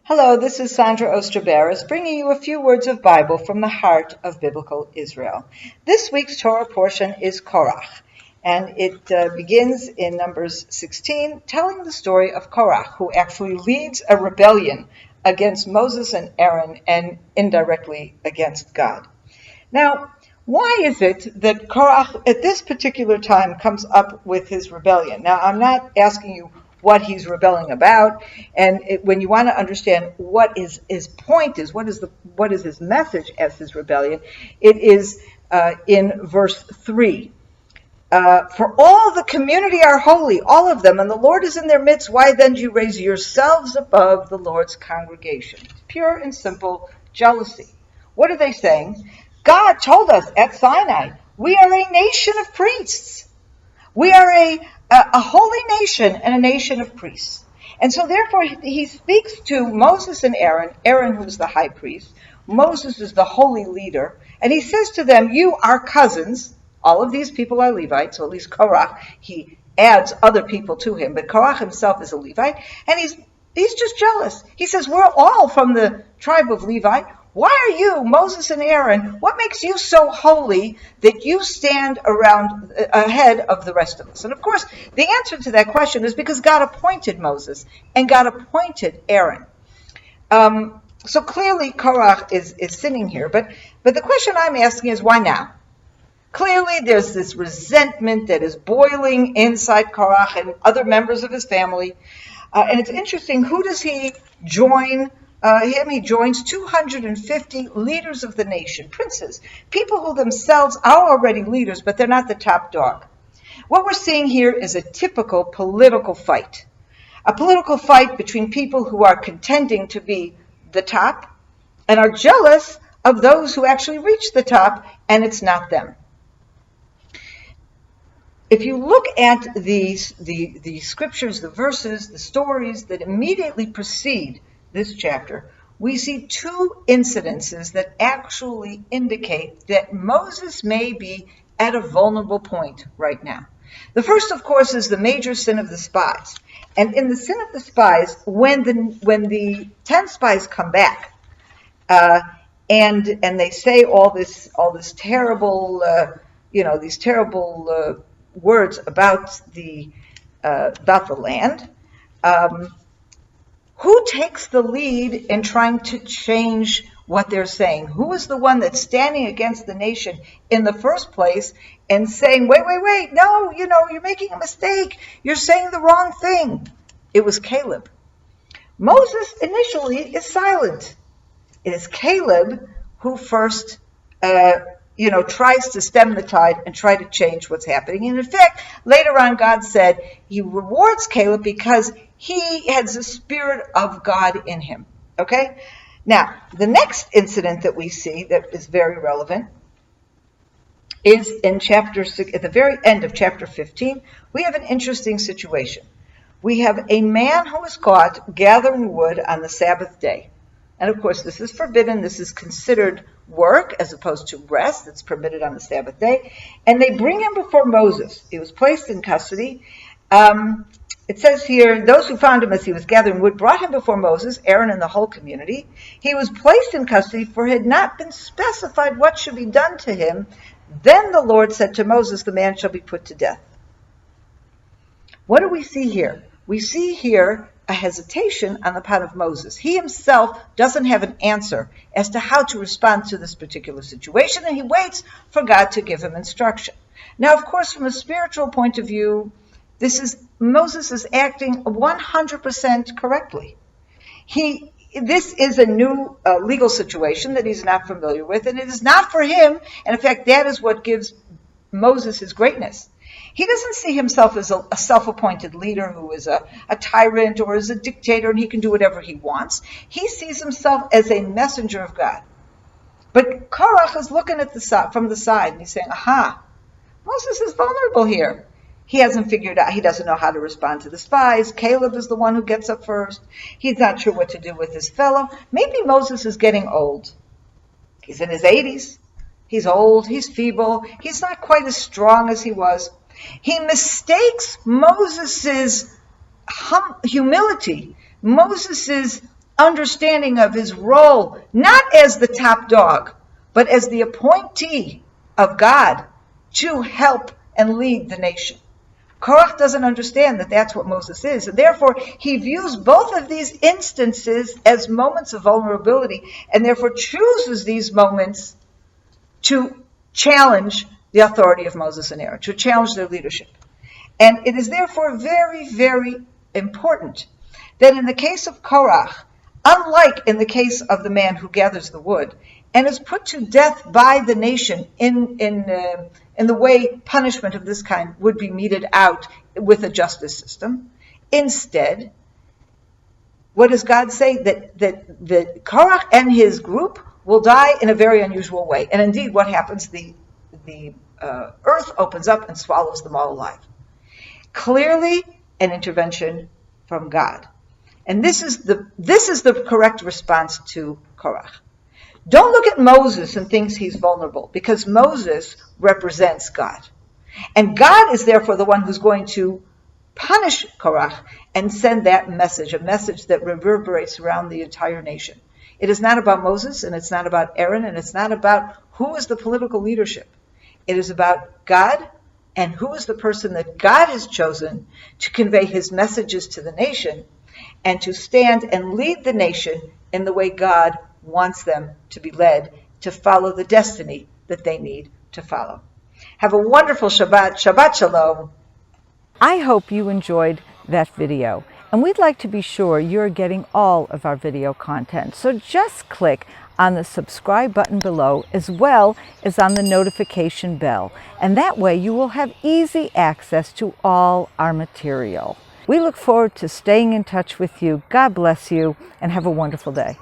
Hello, this is Sondra Oster, Baras, bringing you a few words of Bible from the heart of Biblical Israel. This week's Torah portion is Korach, and it begins in Numbers 16, telling the story of Korach, who actually leads a rebellion against Moses and Aaron and indirectly against God. Now, why is it that Korach at this particular time comes up with his rebellion? Now, I'm not asking you what he's rebelling about, and when you want to understand what his point is, what is his message as his rebellion, it is in verse 3. For all the community are holy, all of them, and the Lord is in their midst. Why then do you raise yourselves above the Lord's congregation? Pure and simple jealousy. What are they saying? God told us at Sinai, we are a nation of priests. We are a holy nation and a nation of priests. And so therefore he speaks to Moses and Aaron who's the high priest, Moses is the holy leader, and he says to them, you are cousins. All of these people are Levites, so at least Korach, he adds other people to him, but Korach himself is a Levite, and he's just jealous. He says, we're all from the tribe of Levi. Why are you, Moses and Aaron, what makes you so holy that you stand around ahead of the rest of us? And of course, the answer to that question is because God appointed Moses and God appointed Aaron. So clearly Korach is sinning here, but the question I'm asking is why now? Clearly there's this resentment that is boiling inside Korach and other members of his family. And it's interesting, who does he join? He joins 250 leaders of the nation, princes, people who themselves are already leaders, but they're not the top dog. What we're seeing here is a typical political fight. A political fight between people who are contending to be the top and are jealous of those who actually reach the top, and it's not them. If you look at the scriptures, the verses, the stories that immediately precede this chapter, we see two incidences that actually indicate that Moses may be at a vulnerable point right now. The first, of course, is the major sin of the spies. And in the sin of the spies, when the 10 spies come back, and they say all this terrible, these terrible words about the land. Who takes the lead in trying to change what they're saying? Who is the one that's standing against the nation in the first place and saying, wait, no, you're making a mistake. You're saying the wrong thing. It was Caleb. Moses initially is silent. It is Caleb who first tries to stem the tide and try to change what's happening. And in fact, later on, God said he rewards Caleb because he has the Spirit of God in him. Okay? Now, the next incident that we see that is very relevant is in chapter 6, at the very end of chapter 15, we have an interesting situation. We have a man who is caught gathering wood on the Sabbath day. And of course, this is forbidden. This is considered work as opposed to rest. It's permitted on the Sabbath day. And they bring him before Moses. He was placed in custody. It says here, those who found him as he was gathering wood brought him before Moses, Aaron, and the whole community. He was placed in custody, for it had not been specified what should be done to him. Then the Lord said to Moses, the man shall be put to death. What do we see here? We see here a hesitation on the part of Moses. He himself doesn't have an answer as to how to respond to this particular situation, and he waits for God to give him instruction. Now, of course, from a spiritual point of view, Moses is acting 100% correctly. This is a new legal situation that he's not familiar with, and it is not for him, and in fact, that is what gives Moses his greatness. He doesn't see himself as a self-appointed leader who is a tyrant or as a dictator and he can do whatever he wants. He sees himself as a messenger of God. But Korach is looking from the side and he's saying, aha, Moses is vulnerable here. He hasn't figured out, he doesn't know how to respond to the spies. Caleb is the one who gets up first. He's not sure what to do with his fellow. Maybe Moses is getting old. He's in his 80s. He's old, he's feeble, he's not quite as strong as he was. He mistakes Moses' humility, Moses' understanding of his role, not as the top dog, but as the appointee of God to help and lead the nation. Korach doesn't understand that that's what Moses is, and therefore he views both of these instances as moments of vulnerability, and therefore chooses these moments to challenge the authority of Moses and Aaron, to challenge their leadership. And it is therefore very, very important that in the case of Korach, unlike in the case of the man who gathers the wood and is put to death by the nation in the way punishment of this kind would be meted out with a justice system, instead, what does God say? That Korach and his group will die in a very unusual way. And indeed, what happens? The earth opens up and swallows them all alive. Clearly, an intervention from God. And this is the correct response to Korach. Don't look at Moses and think he's vulnerable, because Moses represents God. And God is therefore the one who's going to punish Korach and send that message, a message that reverberates around the entire nation. It is not about Moses, and it's not about Aaron, and it's not about who is the political leadership. It is about God and who is the person that God has chosen to convey his messages to the nation and to stand and lead the nation in the way God wants them to be led, to follow the destiny that they need to follow. Have a wonderful Shabbat. Shabbat Shalom. I hope you enjoyed that video, and we'd like to be sure you're getting all of our video content. So just click on the subscribe button below, as well as on the notification bell, and that way you will have easy access to all our material. We look forward to staying in touch with you. God bless you, and have a wonderful day.